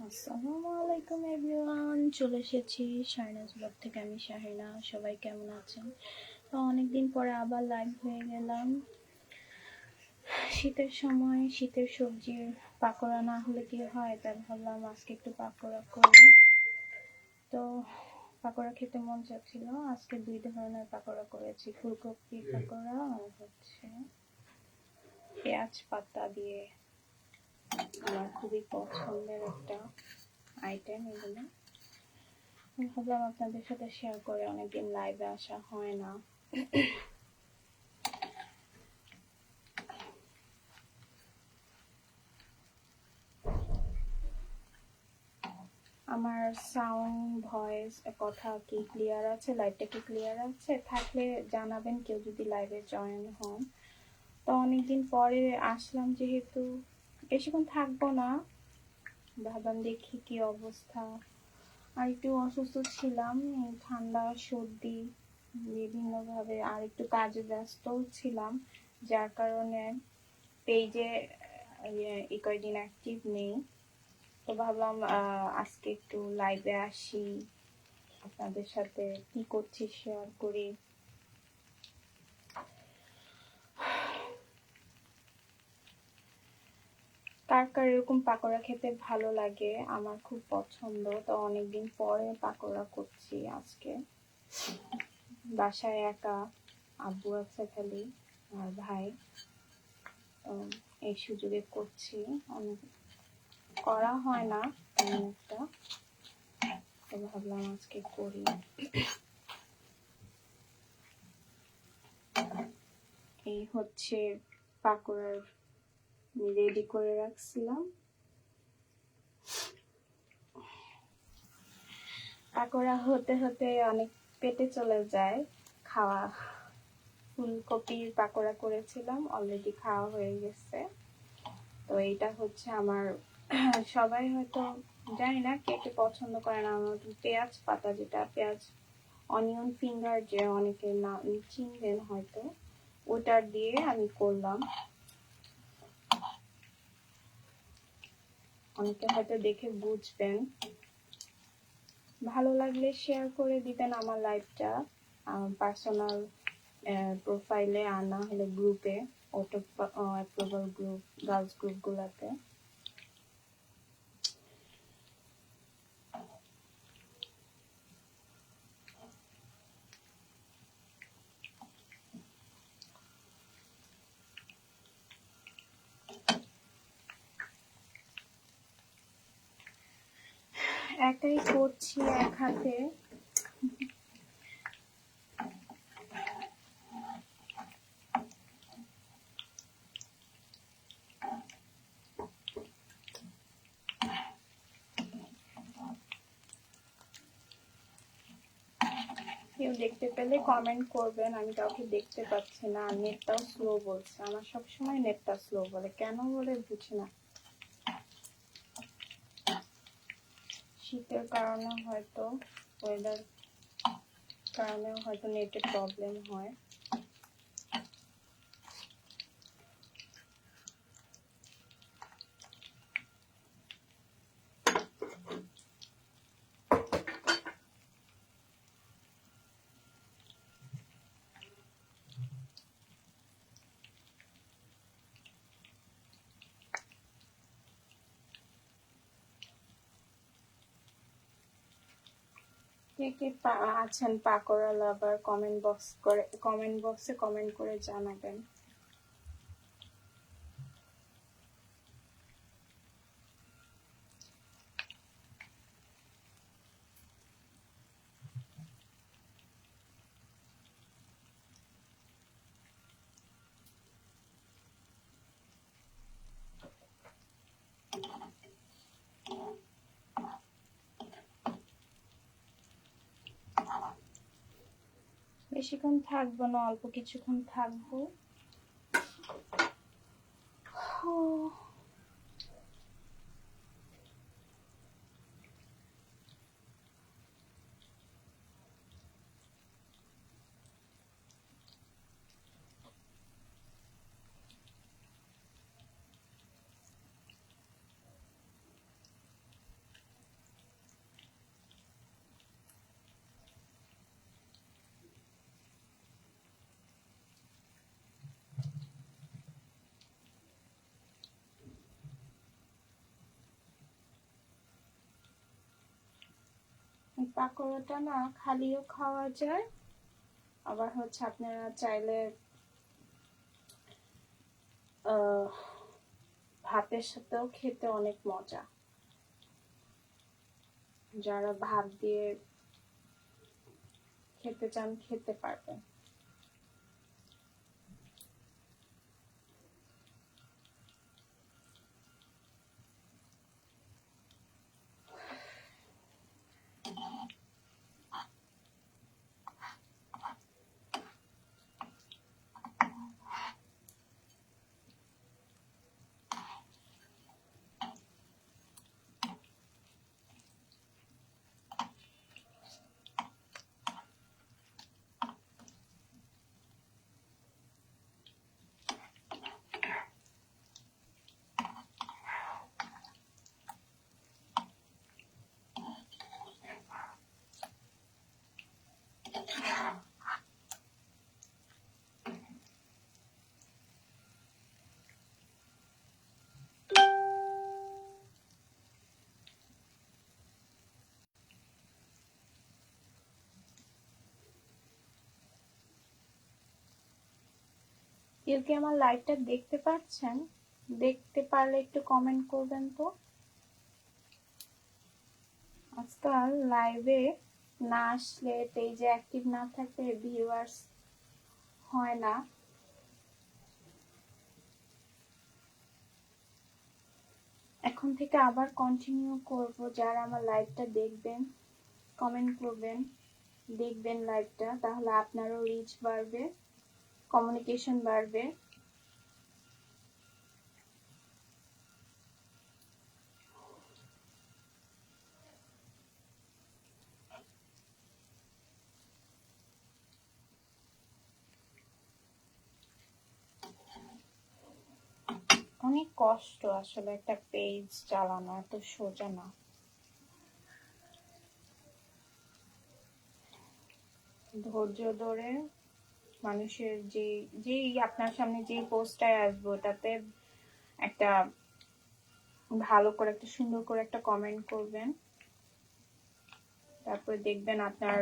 আসসালামু আলাইকুম এভরিওয়ান, চলে এসেছি শাহিনাজ ব্লগ থেকে। আমি শাহিনা। সবাই কেমন আছেন? তো অনেকদিন পরে আবার লাইভ হয়ে গেলাম। শীতের সময় শীতের সবজির পাকোড়া না হলে কি হয়, তাই ভাবলাম আজকে একটু পাকোড়া করি। তো পাকোড়া খেতে মন চাচ্ছিল, আজকে দুই ধরনের পাকোড়া করেছি, ফুলকপি পাকোড়া আর হচ্ছে পেঁয়াজ পাতা দিয়ে। আমার খুবই পছন্দের একটা আইটেম এগুলো। ভাবলাম আপনাদের সাথে শেয়ার করে, অনেকদিন লাইভে আসা হয় না। আমার সাউন্ড ভয়েস কথা কি ক্লিয়ার আছে? লাইভটা কি ক্লিয়ার আছে? থাকলে জানাবেন কেউ যদি লাইভে জয়েন হন। তো অনেকদিন পরে আসলাম, যেহেতু বেশিক্ষণ থাকবো না, ভাবলাম দেখি কি অবস্থা। আর একটু অসুস্থ ছিলাম, ঠান্ডা সর্দি বিভিন্নভাবে, আর একটু কাজে ব্যস্ত ছিলাম, যার কারণে পেজে এই কয়দিন অ্যাক্টিভ নেই। তো ভাবলাম আজকে একটু লাইভে আসি, আপনাদের সাথে কি করছি শেয়ার করি। কার কার এরকম পাকোড়া খেতে ভালো লাগে? আমার খুব পছন্দ। তো অনেকদিন পরে পাকোড়া করছি আজকে। বাসায় একা, আব্বু আছে খালি আর ভাই, এই সুযোগে করছি। অনেক করা হয় না তেমন একটা, তো ভাবলাম আজকে করি। এই হচ্ছে পাকোড়ার রেডি করে রাখছিলাম। পাকোড়া হতে হতে অনেক পেটে চলে যায় খাওয়া। ফুলকপির পাকোড়া করেছিলাম, অলরেডি খাওয়া হয়ে গেছে। তো এইটা হচ্ছে আমার সবাই হয়তো জানি না কে কে পছন্দ করে না, আমার পেঁয়াজ পাতা, যেটা পেঁয়াজ অনিয়ন ফিঙ্গার, যে অনেকে না চিনবেন হয়তো, ওটার দিয়ে আমি করলাম। অনেকে হয়তো দেখে বুঝবেন। ভালো লাগলে শেয়ার করে দিবেন আমার লাইভটা পার্সোনাল প্রোফাইলে, আর না হলে গ্রুপে, অ্যাপ্রুভাল গ্রুপ, গার্লস গ্রুপগুলোতে। একাই করছি এক হাতে। কেউ দেখতে পেলে কমেন্ট করবেন, আমি কাউকে দেখতে পাচ্ছি না। আর নেটটাও স্লো বলছে, আমার সবসময় নেটটা স্লো বলে, কেন বলে বুঝি না। শীতের কারণে হয়তো, ওয়েদার কারণে হয়তো নেটের প্রবলেম হয়। কে কে আছেন পাকোড়া লাভার, কমেন্ট বক্সে কমেন্ট করে জানাবেন। বেশিক্ষণ থাকবো না, অল্প কিছুক্ষণ থাকবো। পাকোড়াটা না খালিও খাওয়া যায়, আবার হচ্ছে আপনারা চাইলে ভাতের সাথেও খেতে অনেক মজা। যারা ভাত দিয়ে খেতে চান খেতে পারবেন। কেউ কি আমার লাইভটা দেখতে পাচ্ছেন? দেখতে পারলে একটু কমেন্ট করবেন তো। আজকাল লাইভে না আসলে, পেজে অ্যাক্টিভ না থাকলে ভিউয়ার্স হয় না। এখন থেকে আবার কন্টিনিউ করব। যারা আমার লাইভটা দেখবেন কমেন্ট করবেন, দেখবেন লাইভটা, তাহলে আপনারও রিচ বাড়বে, কমিউনিকেশন বাড়বে। অনেক কষ্ট আসলে একটা পেজ চালানো, এত সোজা না। ধৈর্য ধরে মানুষের যেই আপনার সামনে যেই পোস্টটাই আসবে ওটাতে একটা ভালো করে, একটা সুন্দর করে একটা কমেন্ট করবেন। তারপর দেখবেন আপনার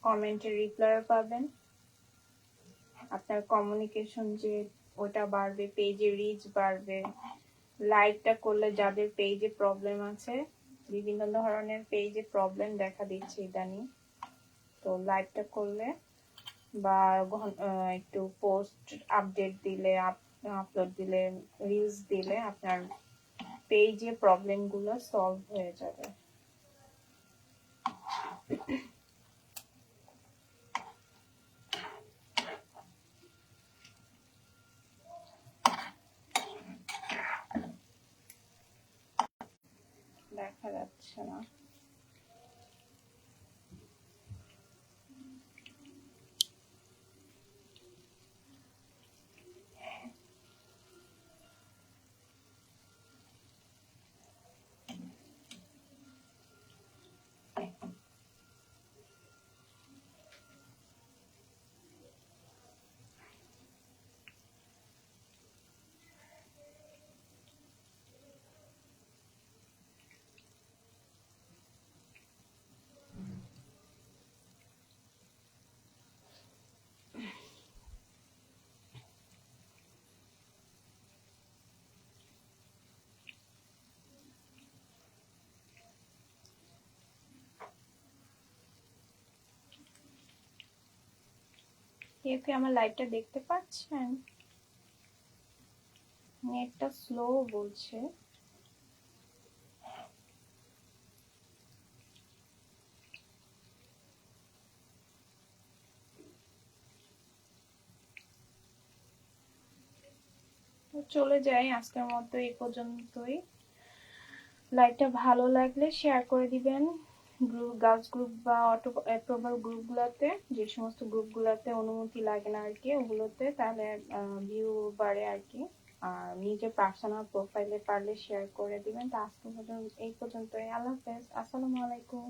কমেন্টের রিপ্লাই পাবেন, আপনার কমিউনিকেশন যে ওটা বাড়বে, পেজে রিচ বাড়বে। লাইকটা করলে যাদের পেজে প্রবলেম আছে, বিভিন্ন ধরনের পেজে প্রবলেম দেখা দিচ্ছে ইদানিং, তো লাইভটা করলে বা একটু পোস্ট আপডেট দিলে, আপলোড দিলে, রিলস দিলে আপনার পেজে প্রবলেমগুলো সলভ হয়ে যাবে। দেখা যাচ্ছে না। কেউ কি আমার লাইভটা দেখতে পাচ্ছেন? নেটটা স্লো বলছে। চলে যাই, আজকের মতো এই পর্যন্তই। লাইভটা ভালো লাগলে শেয়ার করে দিবেন গ্রুপ, গার্লস গ্রুপ বা অটো অ্যাপ্রুভাল গ্রুপগুলোতে, যে সমস্ত গ্রুপগুলোতে অনুমতি লাগে না আর কি, ওগুলোতে, তাহলে ভিউ বাড়ে আর কি। আর নিজের পার্সোনাল প্রোফাইলে পারলে শেয়ার করে দিবেন। তো আজকে এই পর্যন্তই। আল্লাহ হাফেজ, আসসালামু আলাইকুম।